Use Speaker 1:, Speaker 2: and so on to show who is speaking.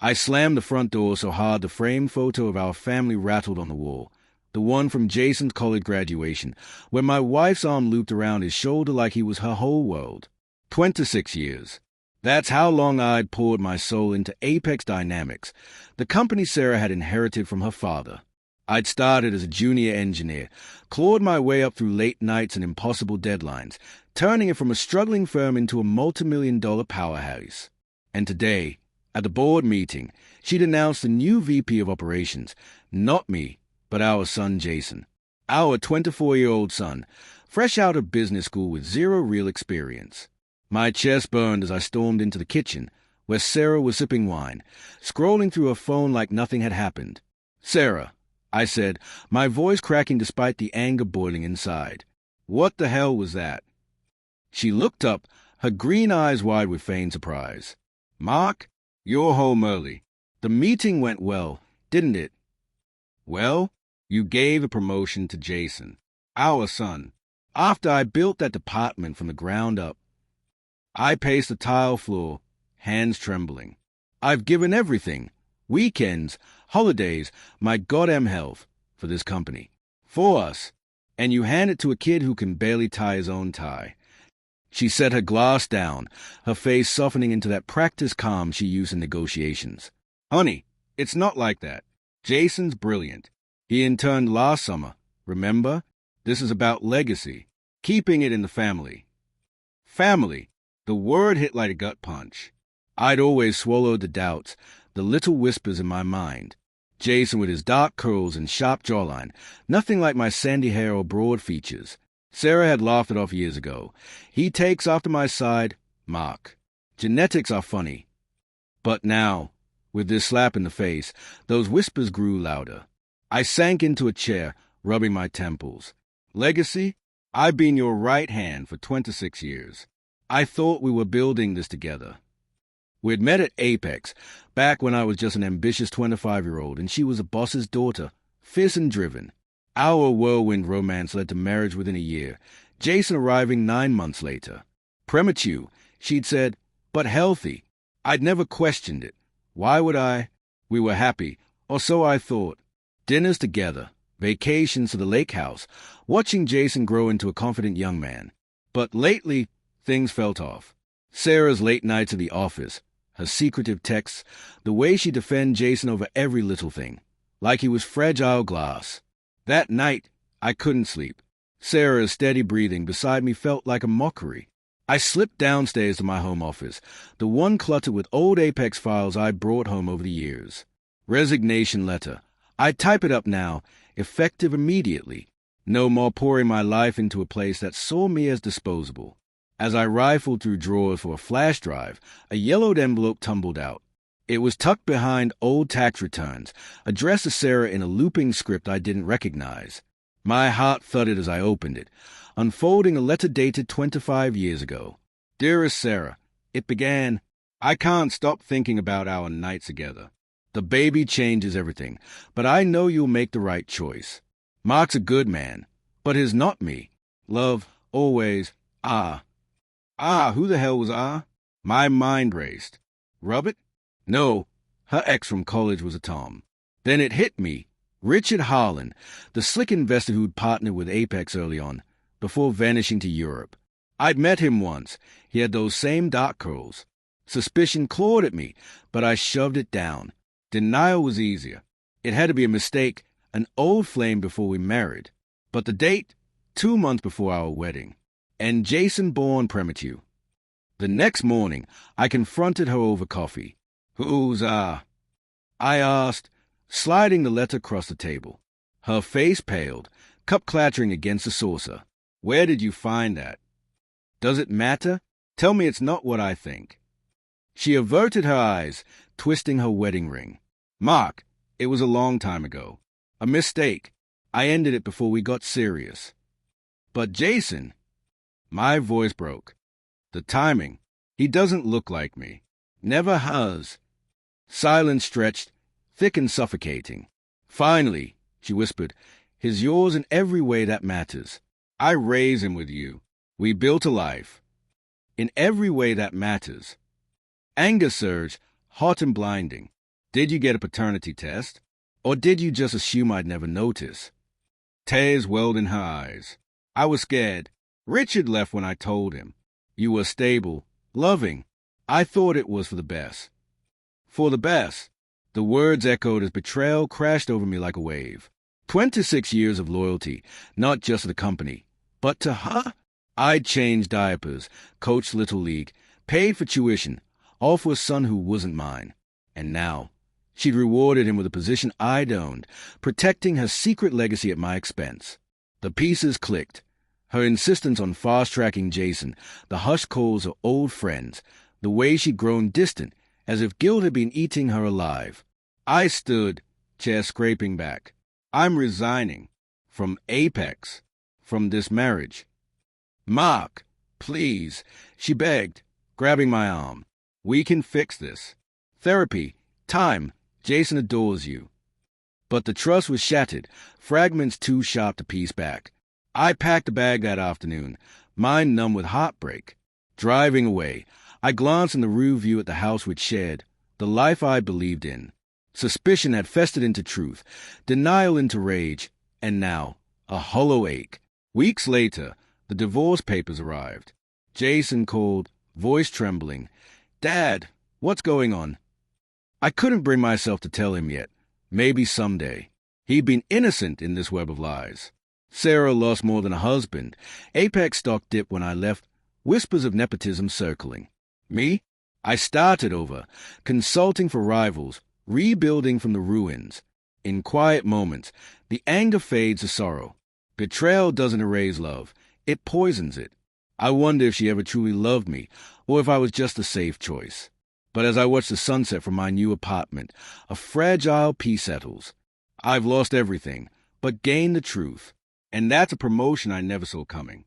Speaker 1: I slammed the front door so hard the framed photo of our family rattled on the wall. The one from Jason's college graduation, where my wife's arm looped around his shoulder like he was her whole world. 26 years. That's how long I'd poured my soul into Apex Dynamics, the company Sarah had inherited from her father. I'd started as a junior engineer, clawed my way up through late nights and impossible deadlines, turning it from a struggling firm into a multi-million-dollar powerhouse. And today, at the board meeting, she'd announced a new VP of operations, not me, but our son Jason. Our 24-year-old son, fresh out of business school with zero real experience. My chest burned as I stormed into the kitchen, where Sarah was sipping wine, scrolling through her phone like nothing had happened. "Sarah," I said, my voice cracking despite the anger boiling inside. "What the hell was that?" She looked up, her green eyes wide with feigned surprise. "Mark, you're home early. The meeting went well, didn't it?" "Well, you gave a promotion to Jason, our son, after I built that department from the ground up." I paced the tile floor, hands trembling. "I've given everything, weekends, holidays, my goddamn health, for this company. For us. And you hand it to a kid who can barely tie his own tie." She set her glass down, her face softening into that practiced calm she used in negotiations. "Honey, it's not like that. Jason's brilliant. He interned last summer, remember? This is about legacy, keeping it in the family." Family. The word hit like a gut punch. I'd always swallowed the doubts, the little whispers in my mind. Jason with his dark curls and sharp jawline, nothing like my sandy hair or broad features. Sarah had laughed it off years ago. He takes after my side, Mark. Genetics are funny. But now, with this slap in the face, those whispers grew louder. I sank into a chair, rubbing my temples. "Legacy? I've been your right hand for 26 years. I thought we were building this together." We'd met at Apex, back when I was just an ambitious 25-year-old and she was a boss's daughter, fierce and driven. Our whirlwind romance led to marriage within a year, Jason arriving 9 months later. Premature, she'd said, but healthy. I'd never questioned it. Why would I? We were happy, or so I thought. Dinners together, vacations to the lake house, watching Jason grow into a confident young man. But lately, things felt off. Sarah's late nights at the office, her secretive texts, the way she'd defend Jason over every little thing, like he was fragile glass. That night, I couldn't sleep. Sarah's steady breathing beside me felt like a mockery. I slipped downstairs to my home office, the one cluttered with old Apex files I'd brought home over the years. Resignation letter. I'd type it up now, effective immediately. No more pouring my life into a place that saw me as disposable. As I rifled through drawers for a flash drive, a yellowed envelope tumbled out. It was tucked behind old tax returns, addressed to Sarah in a looping script I didn't recognize. My heart thudded as I opened it, unfolding a letter dated 25 years ago. "Dearest Sarah," it began, "I can't stop thinking about our nights together. The baby changes everything, but I know you'll make the right choice. Mark's a good man, but he's not me. Love, always, Ah." Ah, who the hell was Ah? My mind raced. Rub No, her ex from college was a Tom. Then it hit me. Richard Harlan, the slick investor who'd partnered with Apex early on, before vanishing to Europe. I'd met him once. He had those same dark curls. Suspicion clawed at me, but I shoved it down. Denial was easier. It had to be a mistake, an old flame before we married. But the date? 2 months before our wedding. And Jason born premature. The next morning, I confronted her over coffee. "Who's I asked, sliding the letter across the table. Her face paled, cup clattering against the saucer. "Where did you find that?" "Does it matter? Tell me it's not what I think." She averted her eyes, twisting her wedding ring. "Mark, it was a long time ago. A mistake. I ended it before we got serious." "But Jason..." My voice broke. "The timing. He doesn't look like me. Never has." Silence stretched, thick and suffocating. "Finally," she whispered, "he's yours in every way that matters. I raised him with you. We built a life. In every way that matters." Anger surged, hot and blinding. Did you get a paternity test? Or did you just assume I'd never notice? Tears welled in her eyes. I was scared. Richard left when I told him. You were stable, loving. I thought it was for the best. For the best. The words echoed as betrayal crashed over me like a wave. 26 years of loyalty, not just to the company, but to her. I'd changed diapers, coached Little League, paid for tuition, all for a son who wasn't mine. And now, she'd rewarded him with a position I'd owned, protecting her secret legacy at my expense. The pieces clicked. Her insistence on fast-tracking Jason, the hushed calls of old friends, the way she'd grown distant, as if guilt had been eating her alive. I stood, chair scraping back. I'm resigning. From Apex. From this marriage. Mark, please, she begged, grabbing my arm. We can fix this. Therapy, time, Jason adores you. But the trust was shattered, fragments too sharp to piece back. I packed a bag that afternoon, mind numb with heartbreak. Driving away, I glanced in the rear view at the house we'd shared, the life I believed in. Suspicion had festered into truth, denial into rage, and now, a hollow ache. Weeks later, the divorce papers arrived. Jason called, voice trembling. Dad, what's going on? I couldn't bring myself to tell him yet. Maybe someday. He'd been innocent in this web of lies. Sarah lost more than a husband. Apex stock dipped when I left, whispers of nepotism circling. Me? I started over, consulting for rivals, rebuilding from the ruins. In quiet moments, the anger fades to sorrow. Betrayal doesn't erase love. It poisons it. I wonder if she ever truly loved me, or if I was just a safe choice. But as I watch the sunset from my new apartment, a fragile peace settles. I've lost everything, but gained the truth. And that's a promotion I never saw coming.